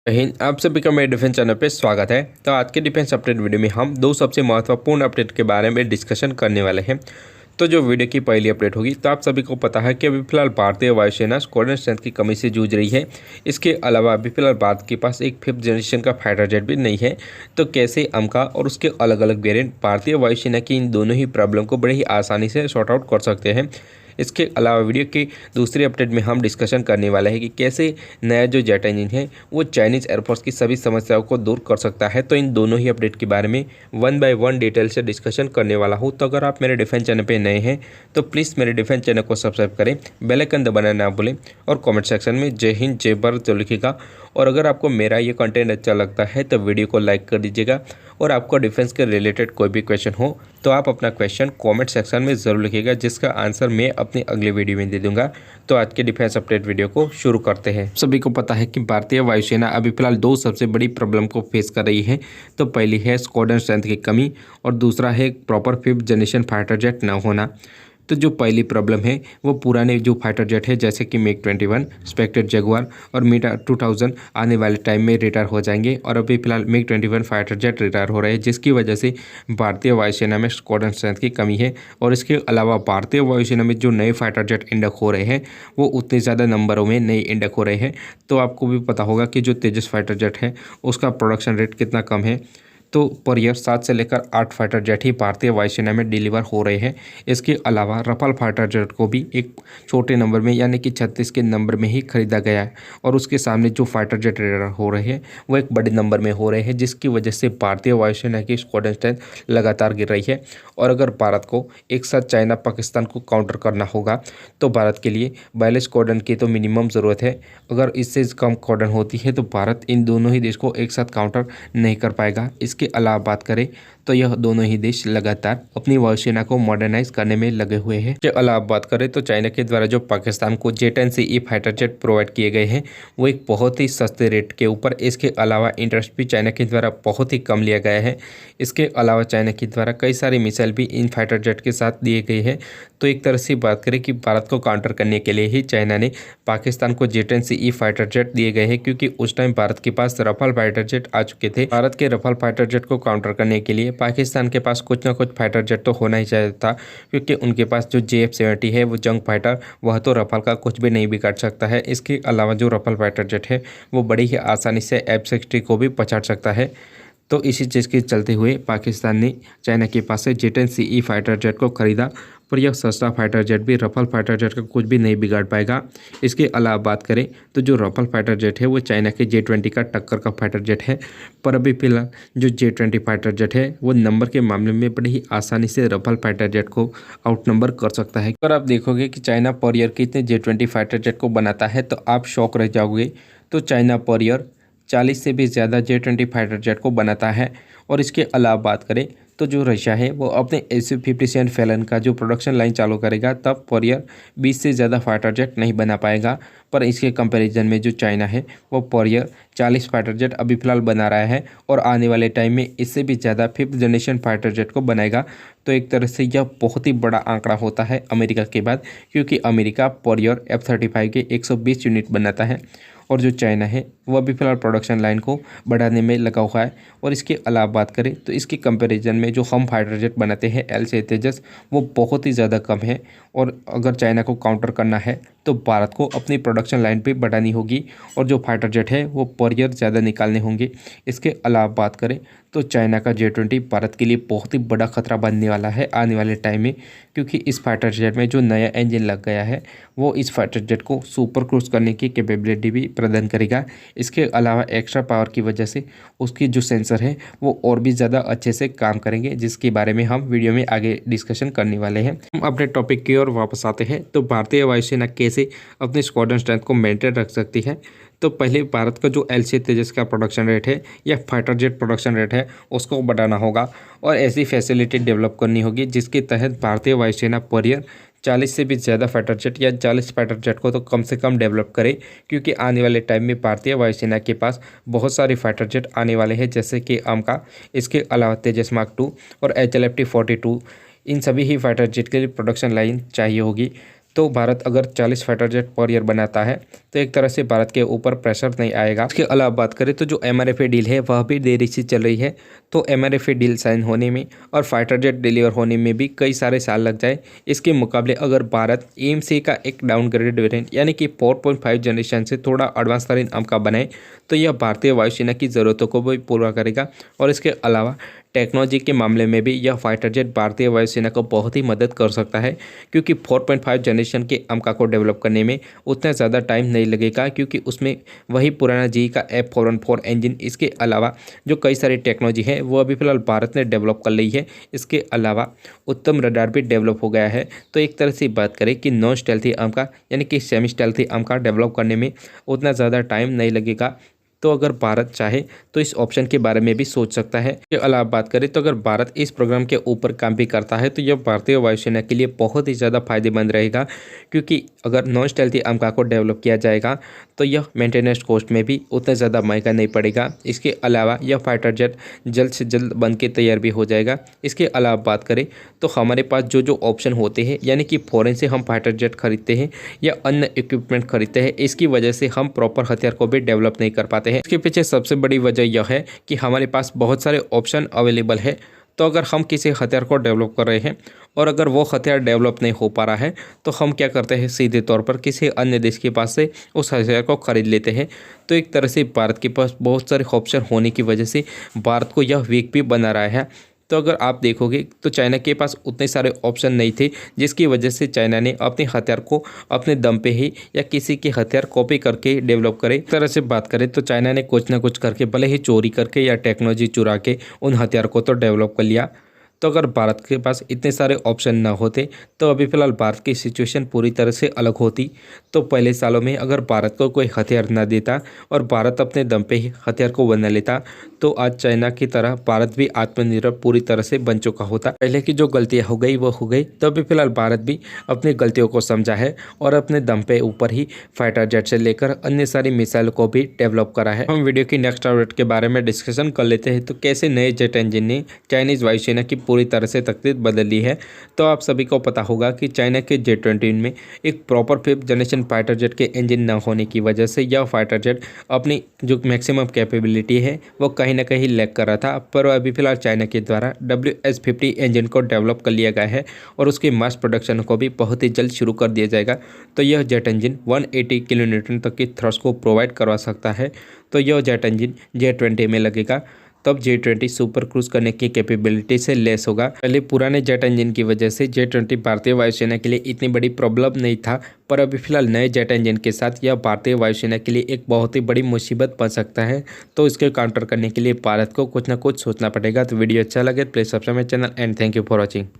आप सभी का मेरे डिफेंस चैनल पे स्वागत है। तो आज के डिफेंस अपडेट वीडियो में हम दो सबसे महत्वपूर्ण अपडेट के बारे में डिस्कशन करने वाले हैं। तो जो वीडियो की पहली अपडेट होगी, तो आप सभी को पता है कि अभी फिलहाल भारतीय वायुसेना स्क्वाड्रन स्ट्रेंथ की कमी से जूझ रही है। इसके अलावा अभी फिलहाल भारत के पास एक 5th जनरेशन का फाइटर जेट भी नहीं है। तो कैसे अमका और उसके अलग अलग वेरिएंट भारतीय वायुसेना की इन दोनों ही प्रॉब्लम को बड़े ही आसानी से सॉर्ट आउट कर सकते हैं। इसके अलावा वीडियो की दूसरी अपडेट में हम डिस्कशन करने वाले हैं कि कैसे नया जो जेट इंजन है वो चाइनीज़ एयरफोर्स की सभी समस्याओं को दूर कर सकता है। तो इन दोनों ही अपडेट के बारे में 1 बाय 1 डिटेल से डिस्कशन करने वाला हूँ। तो अगर आप मेरे डिफेंस चैनल पे नए हैं तो प्लीज़ मेरे डिफेंस चैनल को सब्सक्राइब करें, बेल आइकन दबाना ना भूलें और कमेंट सेक्शन में जय हिंद जय भारत जो लिखिएगा। और अगर आपको मेरा ये कंटेंट अच्छा लगता है तो वीडियो को लाइक कर दीजिएगा। और आपको डिफेंस के रिलेटेड कोई भी क्वेश्चन हो तो आप अपना क्वेश्चन कमेंट सेक्शन में ज़रूर लिखिएगा, जिसका आंसर मैं अपनी अगली वीडियो में दे दूंगा। तो आज के डिफेंस अपडेट वीडियो को शुरू करते हैं। सभी को पता है कि भारतीय वायुसेना अभी फिलहाल दो सबसे बड़ी प्रॉब्लम को फेस कर रही है। तो पहली है स्क्वाड्रन स्ट्रेंथ की कमी और दूसरा है proper 5th generation fighter jet न होना। तो जो पहली प्रॉब्लम है वो पुराने जो फाइटर जेट है जैसे कि मिग 21, स्पेक्टर जगुआर और मीटा 2000 आने वाले टाइम में रिटायर हो जाएंगे। और अभी फिलहाल मिग 21 फाइटर जेट रिटायर हो रहे हैं, जिसकी वजह से भारतीय वायुसेना में स्क्वाड्रन स्ट्रेंथ की कमी है। और इसके अलावा भारतीय वायुसेना में जो नए फाइटर जेट इंडक हो रहे हैं वो उतने ज़्यादा नंबरों में नहीं इंडक हो रहे हैं। तो आपको भी पता होगा कि जो तेजस फाइटर जेट है उसका प्रोडक्शन रेट कितना कम है। तो पर ईयर 7 से लेकर 8 फाइटर जेट ही भारतीय वायुसेना में डिलीवर हो रहे हैं। इसके अलावा रफाल फाइटर जेट को भी एक छोटे नंबर में यानी कि 36 के नंबर में ही खरीदा गया है। और उसके सामने जो फाइटर जेट रेडर हो रहे हैं वो एक बड़े नंबर में हो रहे हैं, जिसकी वजह से भारतीय वायुसेना की स्क्वाड्रन स्ट्रेंथ लगातार गिर रही है। और अगर भारत को एक साथ चाइना पाकिस्तान को काउंटर करना होगा तो भारत के लिए 42 स्क्वाड्रन की तो मिनिमम ज़रूरत है। अगर इससे कम स्क्वाड्रन होती है तो भारत इन दोनों ही देश को एक साथ काउंटर नहीं कर पाएगा। इसके अलावा बात करें तो यह दोनों ही देश लगातार अपनी वायुसेना को मॉडर्नाइज करने में लगे हुए हैं। इसके अलावा बात करें तो चाइना के द्वारा जो पाकिस्तान को J-10C फाइटर जेट प्रोवाइड किए गए हैं वो एक बहुत ही सस्ते रेट के ऊपर। इसके अलावा इंटरेस्ट भी चाइना के द्वारा बहुत ही कम लिया गया है। इसके अलावा चाइना के द्वारा कई सारी मिसाइल भी इन फाइटर जेट के साथ दिए गए हैं। तो एक तरह से बात करें कि भारत को काउंटर करने के लिए ही चाइना ने पाकिस्तान को J-10C फाइटर जेट दिए गए हैं, क्योंकि उस टाइम भारत के पास रफाल फाइटर जेट आ चुके थे। भारत के रफाल फाइटर जेट को काउंटर करने के लिए पाकिस्तान के पास कुछ ना कुछ फाइटर जेट तो होना ही चाहिए था, क्योंकि उनके पास जो JF-70 है वो जंग फाइटर, वह तो रफाल का कुछ भी नहीं बिगाड़ सकता है। इसके अलावा जो रफाल फाइटर जेट है वो बड़ी ही आसानी से F-60 को भी पछाड़ सकता है। तो इसी चीज़ के चलते हुए पाकिस्तान ने चाइना के पास से J-10C फाइटर जेट को खरीदा। पर यह सस्ता फाइटर जेट भी रफाल फाइटर जेट का कुछ भी नहीं बिगाड़ पाएगा। इसके अलावा बात करें तो जो रफाल फाइटर जेट है वो चाइना के J-20 का टक्कर का फाइटर जेट है। पर अभी फिलहाल जो J-20 फाइटर जेट है वो नंबर के मामले में बड़ी ही आसानी से रफाल फाइटर जेट को आउट नंबर कर सकता है। अगर आप देखोगे कि चाइना पर ईयर कितने J-20 फाइटर जेट को बनाता है तो आप शॉक रह जाओगे। तो चाइना पर ईयर 40 से भी ज़्यादा J-20 फाइटर जेट को बनाता है। और इसके अलावा बात करें तो जो रशिया है वो अपने Su-57 फैलन का जो प्रोडक्शन लाइन चालू करेगा तब पर ईयर 20 से ज़्यादा फाइटर जेट नहीं बना पाएगा। पर इसके कंपैरिजन में जो चाइना है वो पर ईयर 40 फाइटर जेट अभी फिलहाल बना रहा है और आने वाले टाइम में इससे भी ज़्यादा 5th जनरेशन फाइटर जेट को बनाएगा। तो एक तरह से यह बहुत ही बड़ा आंकड़ा होता है अमेरिका के बाद, क्योंकि अमेरिका पर ईयर F-35 के 120 यूनिट बनाता है और जो चाइना है वह भी फिलहाल प्रोडक्शन लाइन को बढ़ाने में लगा हुआ है। और इसके अलावा बात करें तो इसके कंपैरिजन में जो हम फाइटर जेट बनाते हैं LCA तेजस वो बहुत ही ज़्यादा कम है। और अगर चाइना को काउंटर करना है तो भारत को अपनी प्रोडक्शन लाइन पे बढ़ानी होगी और जो फाइटर जेट है वो पर ईयर ज़्यादा निकालने होंगे। इसके अलावा बात करें तो चाइना का J-20 भारत के लिए बहुत ही बड़ा खतरा बनने वाला है आने वाले टाइम में, क्योंकि इस फाइटर जेट में जो नया इंजन लग गया है वो इस फाइटर जेट को सुपर क्रूज करने की कैपेबिलिटी भी प्रदान करेगा। इसके अलावा एक्स्ट्रा पावर की वजह से उसकी जो सेंसर है वो और भी ज़्यादा अच्छे से काम करेंगे, जिसके बारे में हम वीडियो में आगे डिस्कशन करने वाले हैं। हम अपने टॉपिक की ओर वापस आते हैं। तो भारतीय वायुसेना कैसे अपने स्क्वाड्रन स्ट्रेंथ को मेंटेन रख सकती है। तो पहले भारत का जो LCA तेजस का प्रोडक्शन रेट है या फाइटर जेट प्रोडक्शन रेट है उसको बढ़ाना होगा और ऐसी फैसिलिटी डेवलप करनी होगी जिसके तहत भारतीय वायुसेना पर ईयर 40 से भी ज़्यादा फाइटर जेट या 40 फाइटर जेट को तो कम से कम डेवलप करे, क्योंकि आने वाले टाइम में भारतीय वायुसेना के पास बहुत सारे फाइटर जेट आने वाले हैं, जैसे कि अमका, इसके अलावा तेजस Mark II और HLFT-42। इन सभी ही फाइटर जेट के लिए प्रोडक्शन लाइन चाहिए होगी। तो भारत अगर 40 फाइटर जेट पर ईयर बनाता है तो एक तरह से भारत के ऊपर प्रेशर नहीं आएगा। इसके अलावा बात करें तो जो MRFA डील है वह भी देरी से चल रही है, तो MRFA डील साइन होने में और फाइटर जेट डिलीवर होने में भी कई सारे साल लग जाए। इसके मुकाबले अगर भारत AMC का एक डाउनग्रेडेड वेरिएंट यानी कि 4.5 जनरेशन से थोड़ा एडवांस तरीन आम का बनाए तो यह भारतीय वायुसेना की ज़रूरतों को भी पूरा करेगा। और इसके अलावा टेक्नोलॉजी के मामले में भी यह फाइटर जेट भारतीय वायुसेना को बहुत ही मदद कर सकता है, क्योंकि 4.5 जनरेशन के AMCA को डेवलप करने में उतना ज़्यादा टाइम नहीं लगेगा, क्योंकि उसमें वही पुराना GE का F414 इंजन, इसके अलावा जो कई सारी टेक्नोलॉजी है वो अभी फ़िलहाल भारत ने डेवलप कर ली है। इसके अलावा उत्तम रडार भी डेवलप हो गया है। तो एक तरह से बात करें कि नॉन स्टेल्थी AMCA यानी कि सेमी स्टेल्थी AMCA डेवलप करने में उतना ज़्यादा टाइम नहीं लगेगा। तो अगर भारत चाहे तो इस ऑप्शन के बारे में भी सोच सकता है। इसके अलावा बात करें तो अगर भारत इस प्रोग्राम के ऊपर काम भी करता है तो यह भारतीय वायुसेना के लिए बहुत ही ज़्यादा फायदेमंद रहेगा, क्योंकि अगर नॉन स्टेल्थी AMCA को डेवलप किया जाएगा तो यह मेंटेनेंस कॉस्ट में भी उतना ज़्यादा महंगा नहीं पड़ेगा। इसके अलावा यह फाइटर जेट जल्द से जल्द बन के तैयार भी हो जाएगा। इसके अलावा बात करें तो हमारे पास जो ऑप्शन होते हैं, यानी कि फॉरेन से हम फाइटर जेट खरीदते हैं या अन्य इक्विपमेंट खरीदते हैं, इसकी वजह से हम प्रॉपर हथियार को भी डेवलप नहीं कर पाते हैं। इसके पीछे सबसे बड़ी वजह यह है कि हमारे पास बहुत सारे ऑप्शन अवेलेबल है। तो अगर हम किसी हथियार को डेवलप कर रहे हैं और अगर वो हथियार डेवलप नहीं हो पा रहा है तो हम क्या करते हैं, सीधे तौर पर किसी अन्य देश के पास से उस हथियार को खरीद लेते हैं। तो एक तरह से भारत के पास बहुत सारे ऑप्शन होने की वजह से भारत को यह वीक भी बना रहा है। तो अगर आप देखोगे तो चाइना के पास उतने सारे ऑप्शन नहीं थे, जिसकी वजह से चाइना ने अपने हथियार को अपने दम पे ही या किसी के हथियार कॉपी करके डेवलप करे। एक तरह से बात करें तो चाइना ने कुछ ना कुछ करके, भले ही चोरी करके या टेक्नोलॉजी चुरा के, उन हथियार को तो डेवलप कर लिया। तो अगर भारत के पास इतने सारे ऑप्शन ना होते तो अभी फ़िलहाल भारत की सिचुएशन पूरी तरह से अलग होती। तो पहले सालों में अगर भारत को कोई हथियार ना देता और भारत अपने दम पे ही हथियार को बना लेता तो आज चाइना की तरह भारत भी आत्मनिर्भर पूरी तरह से बन चुका होता। पहले की जो गलतियाँ हो गई वो हो गई, तो अभी फ़िलहाल भारत भी अपनी गलतियों को समझा है और अपने दम पे ऊपर ही फाइटर जेट से लेकर अन्य सारी मिसाइल को भी डेवलप करा है। हम वीडियो की नेक्स्ट अपडेट के बारे में डिस्कशन कर लेते हैं, तो कैसे नए जेट इंजन ने चाइनीज़ वायुसेना की पूरी तरह से तकदीर बदल ली है। तो आप सभी को पता होगा कि चाइना के J-20 में एक proper 5th generation fighter jet के इंजन न होने की वजह से यह फाइटर जेट अपनी जो मैक्सिमम कैपेबिलिटी है वो कहीं ना कहीं लैग कर रहा था। पर अभी फिलहाल चाइना के द्वारा WS-50 इंजन को डेवलप कर लिया गया है और उसके मास प्रोडक्शन को भी बहुत ही जल्द शुरू कर दिया जाएगा। तो यह जेट इंजन 180 किलोन्यूटन तक की थ्रस्ट को प्रोवाइड करवा सकता है। तो यह जेट इंजन J-20 में लगेगा, तब J-20 सुपर क्रूज करने की कैपेबिलिटी से लेस होगा। पहले पुराने जेट इंजन की वजह से J-20 भारतीय वायुसेना के लिए इतनी बड़ी प्रॉब्लम नहीं था, पर अभी फिलहाल नए जेट इंजन के साथ यह भारतीय वायुसेना के लिए एक बहुत ही बड़ी मुसीबत बन सकता है। तो इसके काउंटर करने के लिए भारत को कुछ ना कुछ सोचना पड़ेगा। तो वीडियो अच्छा लगे please subscribe my channel and thank you for watching.